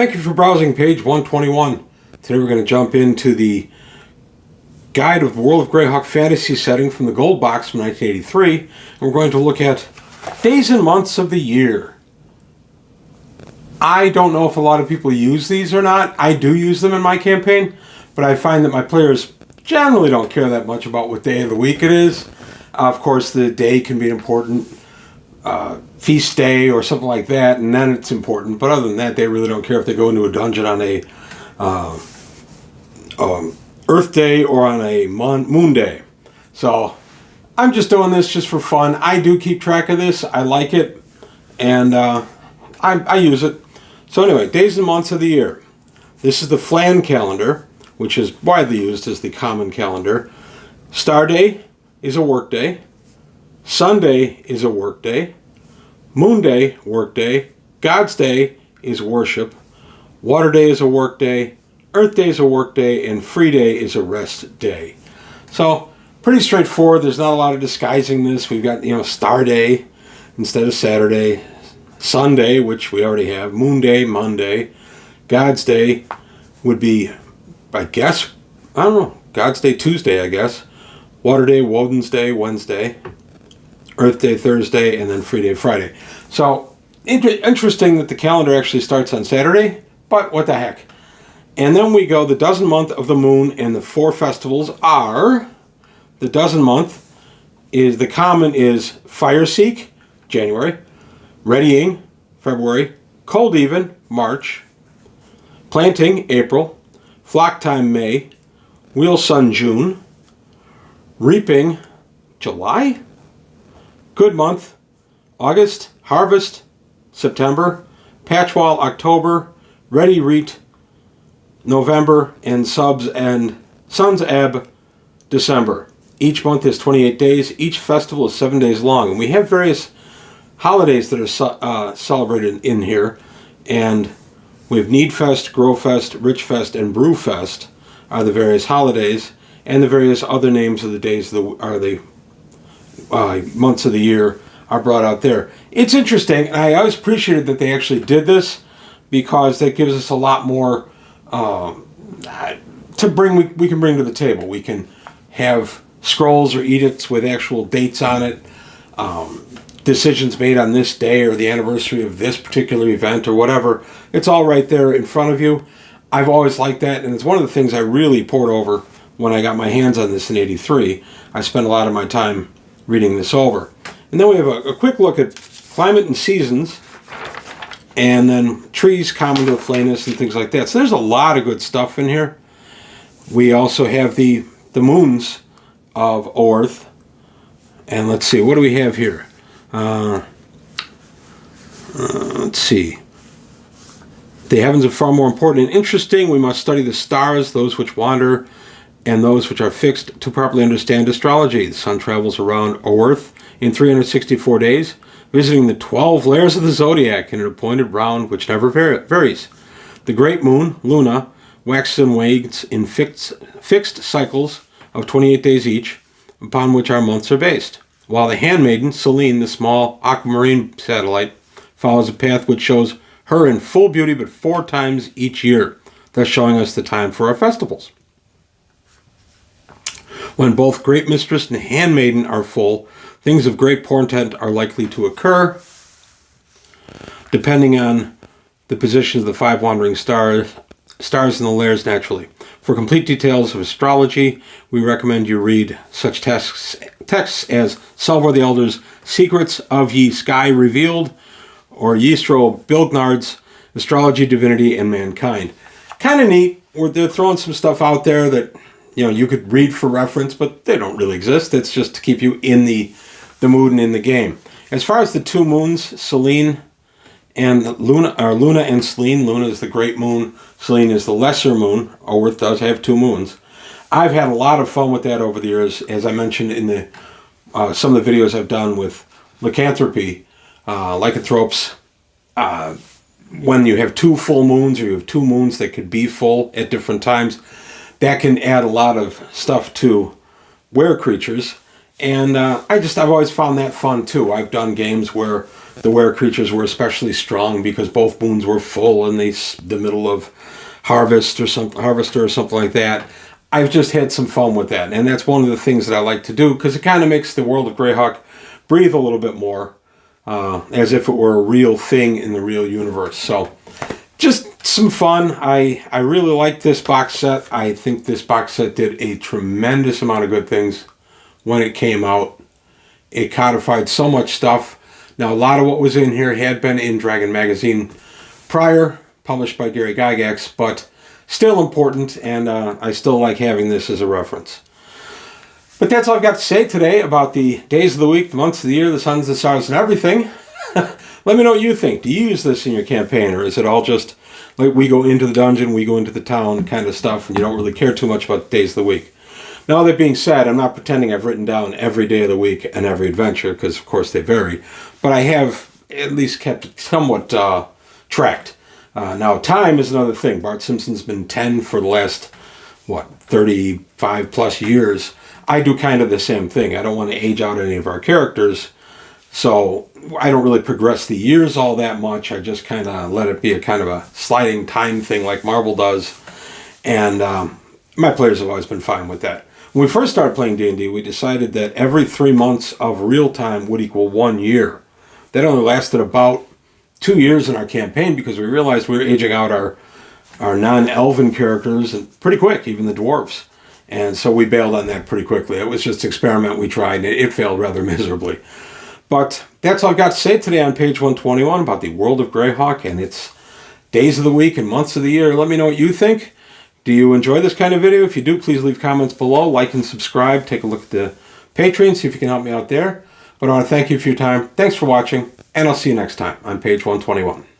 Thank you for browsing page 121. Today we're going to jump into the Guide of the World of Greyhawk Fantasy setting from the Gold Box from 1983. And we're going to look at days and months of the year. I don't know if a lot of people use these or not. I do use them in my campaign, but I find that my players generally don't care that much about what day of the week it is. Of course, the day can be important. Feast day or something like that, and then it's important. But other than that, they really don't care if they go into a dungeon on a Earth day or on a moon day. So I'm just doing this just for fun. I do keep track of this. I like it, and I use it. So anyway, days and months of the year. This is the Flan calendar, which is widely used as the common calendar. Star Day is a work day. Sunday is a work day. Moon Day, work day. God's Day is worship. Water Day is a work day. Earth Day is a work day. And Free Day is a rest day. So, pretty straightforward. There's not a lot of disguising this. We've got, Star Day instead of Saturday. Sunday, which we already have. Moon Day, Monday. God's Day would be, I don't know, God's Day, Tuesday, I guess. Water Day, Woden's Day, Wednesday. Earth Day, Thursday, and then Free Day, Friday. So, interesting that the calendar actually starts on Saturday, but what the heck. And then we go, the dozen month of the moon, and the 4 festivals are, the dozen month is, the common is Fire Seek, January, Readying, February, Cold Even, March, Planting, April, Flock Time, May, Wheel Sun, June, Reaping, July, Good Month, August, Harvest, September, Patchwall, October, Ready Reet, November, and Subs and Sun's Ebb, December. Each month is 28 days. Each festival is 7 days long. And we have various holidays that are celebrated in here. And we have Need Fest, Grow Fest, Rich Fest, and Brew Fest are the various holidays. And the various other names of the days are the months of the year are brought out there. It's interesting, and I always appreciated that they actually did this because that gives us a lot more we can bring to the table. We can have scrolls or edicts with actual dates on it, decisions made on this day or the anniversary of this particular event or whatever. It's all right there in front of you. I've always liked that, and it's one of the things I really poured over when I got my hands on this in '83. I spent a lot of my time reading this over. And then we have a quick look at climate and seasons, and then trees common to the Flanus and things like that. So there's a lot of good stuff in here. We also have the moons of Oerth. And let's see, what do we have here? Let's see. The heavens are far more important and interesting. We must study the stars, those which wander, and those which are fixed to properly understand astrology. The sun travels around Oerth in 364 days, visiting the 12 layers of the zodiac in an appointed round which never varies. The great moon, Luna, waxes and wanes in fixed cycles of 28 days each, upon which our months are based, while the handmaiden, Selene, the small aquamarine satellite, follows a path which shows her in full beauty but 4 times each year, thus showing us the time for our festivals. When both Great Mistress and Handmaiden are full, things of great portent are likely to occur, depending on the positions of the 5 wandering stars in the layers naturally. For complete details of astrology, we recommend you read such texts as Salvor the Elder's Secrets of Ye Sky Revealed, or Yistro Bilgnard's Astrology, Divinity, and Mankind. Kind of neat. They're throwing some stuff out there that you could read for reference, but they don't really exist. It's just to keep you in the mood and in the game. As far as the 2 moons, Selene and Luna, or Luna and Selene. Luna is the great moon. Selene is the lesser moon. Oerth does have 2 moons. I've had a lot of fun with that over the years, as I mentioned in some of the videos I've done with lycanthropy, lycanthropes. When you have 2 full moons, or you have 2 moons that could be full at different times, that can add a lot of stuff to were creatures. And I've always found that fun too. I've done games where the were creatures were especially strong because both moons were full in the middle of harvester or something like that. I've just had some fun with that, and that's one of the things that I like to do because it kind of makes the world of Greyhawk breathe a little bit more, as if it were a real thing in the real universe. So, just some fun. I really like this box set. I think this box set did a tremendous amount of good things when it came out. It codified so much stuff. Now, a lot of what was in here had been in Dragon Magazine prior, published by Gary Gygax, but still important, and I still like having this as a reference. But that's all I've got to say today about the days of the week, the months of the year, the suns, the stars, and everything. Let me know what you think. Do you use this in your campaign, or is it all just like we go into the dungeon, we go into the town kind of stuff, and you don't really care too much about the days of the week? Now, that being said, I'm not pretending I've written down every day of the week and every adventure, because of course they vary, but I have at least kept it somewhat tracked. Now, time is another thing. Bart Simpson's been 10 for the last, 35 plus years. I do kind of the same thing. I don't want to age out any of our characters, so I don't really progress the years all that much. I just kind of let it be a kind of a sliding time thing like Marvel does, and my players have always been fine with that. When we first started playing D&D, we decided that every 3 months of real time would equal 1 year. That only lasted about 2 years in our campaign because we realized we were aging out our non-elven characters pretty quick, even the dwarves. And so we bailed on that pretty quickly. It was just an experiment we tried, and it failed rather miserably. But that's all I've got to say today on page 121 about the world of Greyhawk and its days of the week and months of the year. Let me know what you think. Do you enjoy this kind of video? If you do, please leave comments below, like and subscribe. Take a look at the Patreon, see if you can help me out there. But I want to thank you for your time. Thanks for watching, and I'll see you next time on page 121.